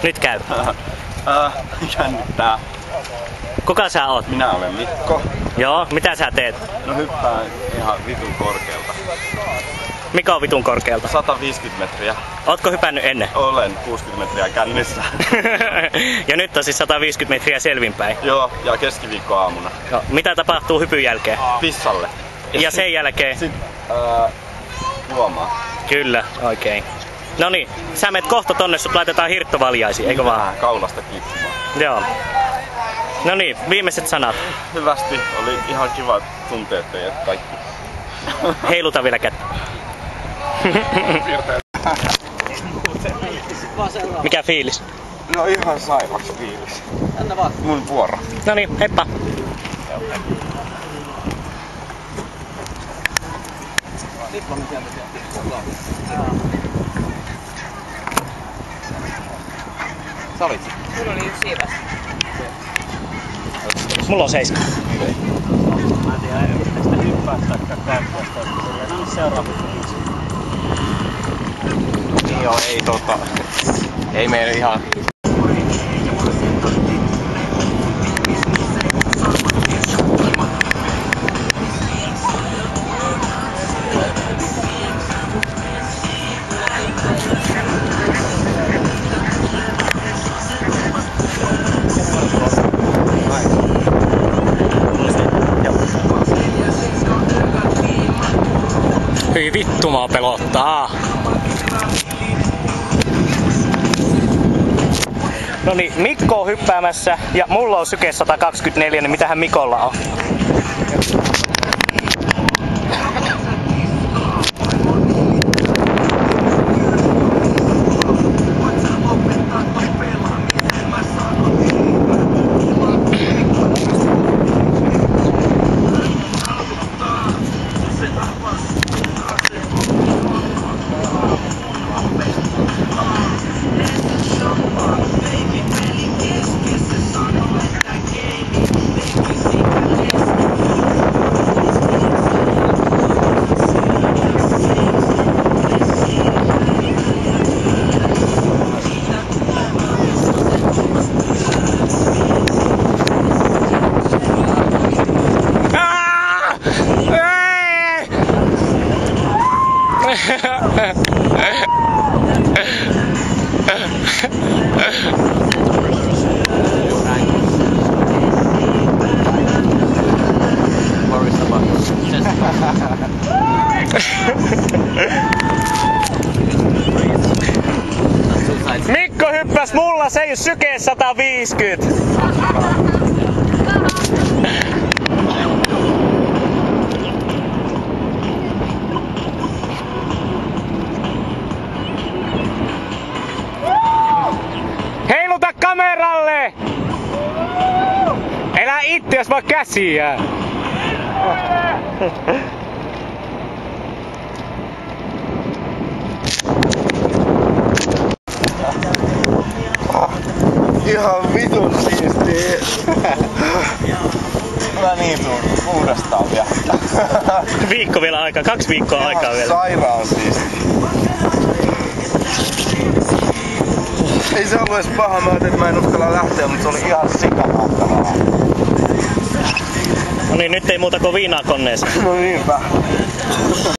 Nyt käy. Jännittää. Kuka sä oot? Minä olen Mikko. Joo, mitä sä teet? No hyppään ihan vitun korkealta. Mikä on vitun korkealta? 150 metriä. Ootko hypännyt ennen? Olen 60 metriä kännissä. Ja nyt on siis 150 metriä selvinpäin. Joo, ja keskiviikkoaamuna. No, mitä tapahtuu hypyn jälkeen? Pissalle. Ja sen jälkeen? Sitten juomaan. Kyllä, oikein. No niin, sä menet kohta tonne, sut laitetaan hirttovaljaisiin, eikö vaan? Kaulasta kippumaan. Joo. No niin, viimeiset sanat. Hyvästi, oli ihan kiva tuntea teidät kaikki. Heiluta vielä kättä. Mikä fiilis? No ihan sairaaksi fiilis. Mun vuoro. No niin, heippa. Sä olit? Mulla oli yksi siiväs. Mulla on 7. Mä en tiedä, ei tästä hyppää taikka käyttää sitä. No niin, seuraava. Joo, ei meillä ihan... Hyi vittu, maa pelottaa. No niin, Mikko on hyppäämässä ja mulla on syke 124, niin mitähän Mikolla on? Mikko hyppäs mulla, se ei syke 150. Heiluta kameralle! Elä itseäs vaan käsiä! Ihan vitun siistiä. Mä niin tuun uudestaan vielä. Viikko vielä aikaa, 2 viikkoa aikaa vielä. Sairaan siistiä. Ei se ollut edes paha, mä ajattelin, että mä en uskalla lähteä, mutta se oli ihan sikamahtavaa. No niin, nyt ei muuta kuin viinaa koneeseen. No niinpä.